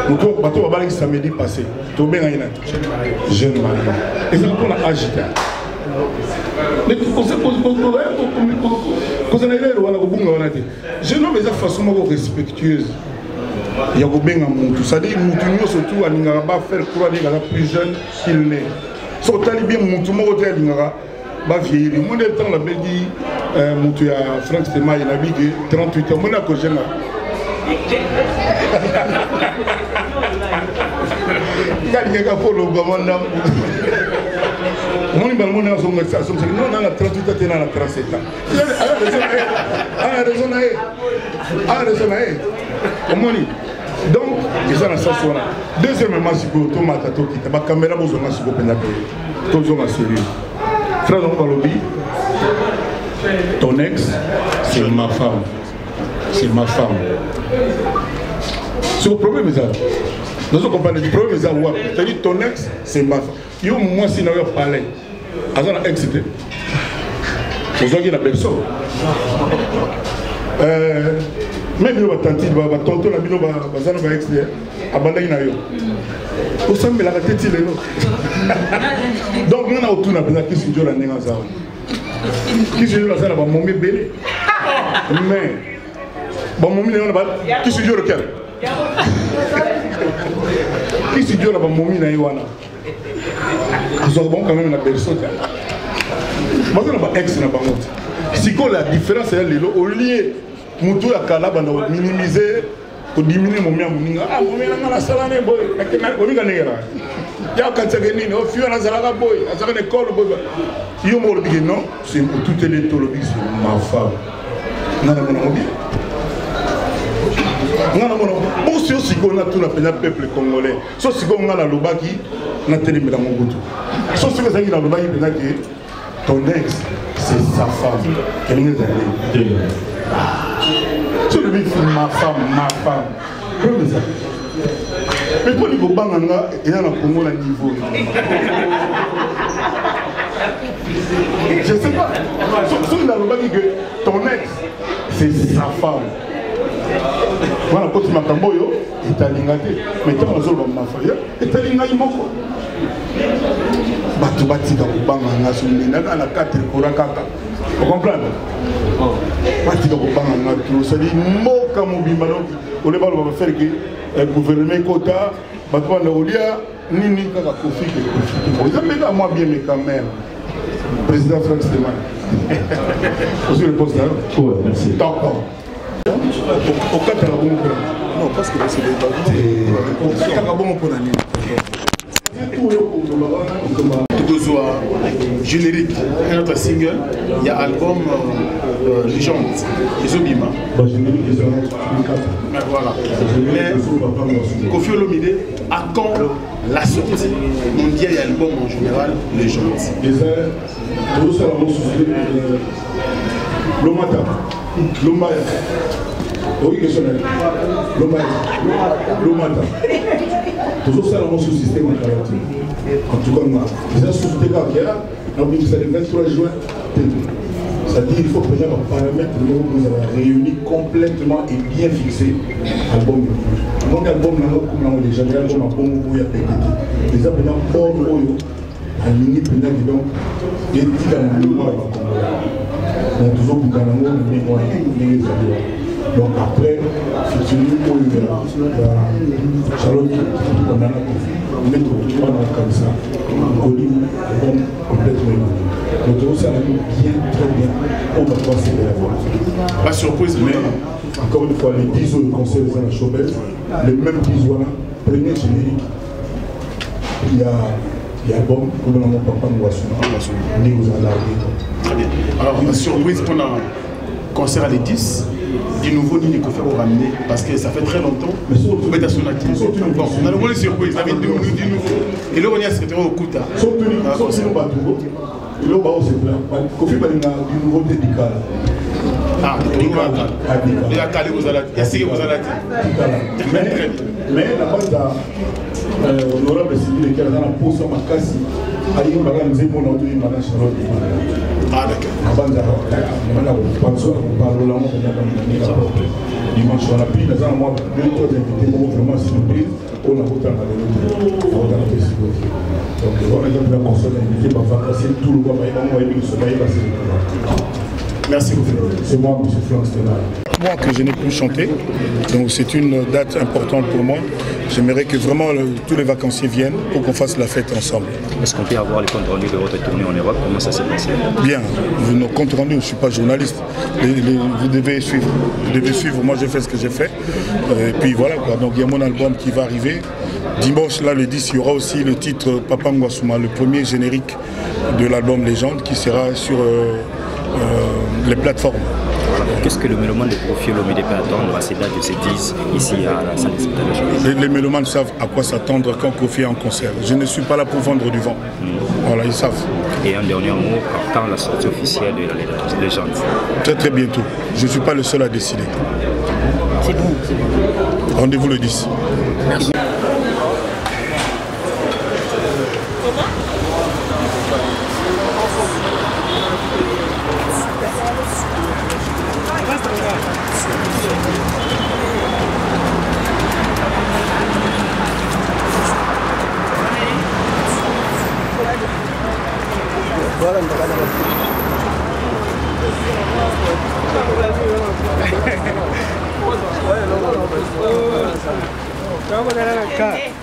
mutu bato babali samedi passé to benga ina jeune mari et ça pour la agita. Mais je n'ai pas façon respectueuse. Il y a bien un monde. Ça dit, nous surtout à l'ingara faire croire qu'il est plus jeune qu'il n'est. Surtout bien Moutou Moroté à l'ingara va vieillir. Moi, le temps la belle dit Moutou à Franck Stéma, il a dit 38 ans. Moi, la cause là. Quelqu'un pour le gouvernement. Mon balmon a son médecin, non, on a 38 ans, on a 37 ans. Donc, ils ont ça. Deuxièmement, si vous avez un qui est la caméra, vous avez un sérieux. Frère, on va le ton ex, c'est ma femme. C'est ma femme. C'est le problème, ça. Nous avons compris le problème, c'est-à-dire ton ex, c'est ma femme. Yo moi si na yo parler azana excité ozoki na personne même yo batanti ba tonto na bino bazana ba excité abandaki na yo osambela ka teti lelo donc ngana otuna pesa kisi njola nenga sawa kisi njola sana ba mombe belé mais Bon, mon mine, qui se dit lequel? Qui se dit là, mon mine, Iwana? Ils ont bon quand même la personne. Moi, je n'ai pas ex, je n'ai pas honte. Si la différence est là, au lieu Moutou à Kala, on minimiser, pour diminuer mon mien, ah, mon mien, on a salé, boy, on a gagné. Il y a un Katsageni, au fur et à mesure, boy, à une école, boy. Il y a un mot qui non, c'est pour toutes les théologies, c'est ma femme. Non, non, non, non, non, pour ceux qui ont tout le peuple congolais, ceux qui ont la Lobaki, on a télé dans mon goût. Ceux qui ont la Lobaki, ton ex, c'est sa femme. Elle est allée. Tu le dis, ma femme. Mais pour les Bobanga, il y a un Congo à niveau. Je ne sais pas. Ceux qui ont la Lobaki, ton ex, c'est sa femme. Voilà, quand tu m'as dit, il t'a lingaté. Mais quand on a ma femme, il t'a lingaté. Batu batika kubanga ngaso mina na 4 korakaka. Vous comprenez? Batika kubanga ngaso ça dit moka mobimba donc on est pas va faire que gouvernement kota batu na olia nini kaka kofi que kofi. Vous avez moi bien mais quand même. Président Franck Steman. Vous le poste là? Oui, merci. D'accord. Au cas de la bombe. Non, parce que c'est des au cas de la bombe pour l'année. Générique, un autre single, il y a album Légende, les Obima. Voilà. Mais Koffi Olomide, à quand la sortie mondiale et album en général, Légende? Lomata, Lomaya, oui, questionnel. Lomata. Toujours ça, dans ce système en tout cas, les sociétés qui sont le 23 juin, c'est-à-dire qu'il faut prendre un paramètre nous avons réuni complètement et bien fixé l'album. Donc, l'album, comme on déjà dit, l'album a bon goût, il y a pété. Les gens ont bon goût, à l'uni, donc, il y a dit dans le mémoire, on a toujours beaucoup de mémoire, donc après, c'est une Charlotte, on a mettre tout dans le comme ça, on dit complètement. Donc ça va bien, très bien, on va passer de la voix. Pas surprise, mais encore une fois, les 10 autres concerts de la Chopin, les mêmes 10 voilà, premier générique, il y a l'album, comme on a mon papa Mouassouna, né aux Alarbies. Très bien. Alors, surprise qu'on a concert à les 10. Du nouveau Nini Koffi au ramener parce que ça fait très longtemps. Mais sur le méta son activité. Bon, on a le mot de surprise, on a mis du nouveau. Et là on y a secrétaire au Kouta. Surtout le bateau. Et là on se plaint. Koffi va du nouveau dédical. Ah, il y a calé vous allez. Il y a signé vous allez. Mais la base honorable civil qui a dans la pose sur ma casse. Aïe, on va nous aimer mon autre madame Charlotte. Ah d'accord. La base on parle là on dimanche on a pris les gens moi 2 3 invités pour vraiment surprise on a autant dans le festival. Donc on a déjà commencé à inviter par vacances tout le monde va y passer. Merci beaucoup. C'est moi, M. Franck Steman. Moi que je n'ai plus chanté, donc c'est une date importante pour moi. J'aimerais que vraiment tous les vacanciers viennent pour qu'on fasse la fête ensemble. Est-ce qu'on peut avoir les comptes rendus de votre tournée en Europe? Comment ça s'est passé? Bien, nos comptes rendus, je ne suis pas journaliste. Vous devez suivre, moi j'ai fait ce que j'ai fait. Et puis voilà quoi, donc il y a mon album qui va arriver. Dimanche, là le 10, il y aura aussi le titre Papa Mouassouna, le premier générique de l'album Légende qui sera sur les plateformes. Qu'est-ce que le mélomane de Koffi Olomide peut attendre à ces dates de ces 10 ici à la salle des spectacles? Les mélomanes savent à quoi s'attendre quand Koffi est en concert. Je ne suis pas là pour vendre du vent. Voilà, ils savent. Et un dernier mot, quand la sortie officielle de la Légende? Très très bientôt. Je ne suis pas le seul à décider. C'est bon. Rendez-vous le 10. Merci. Voilà, Gracias.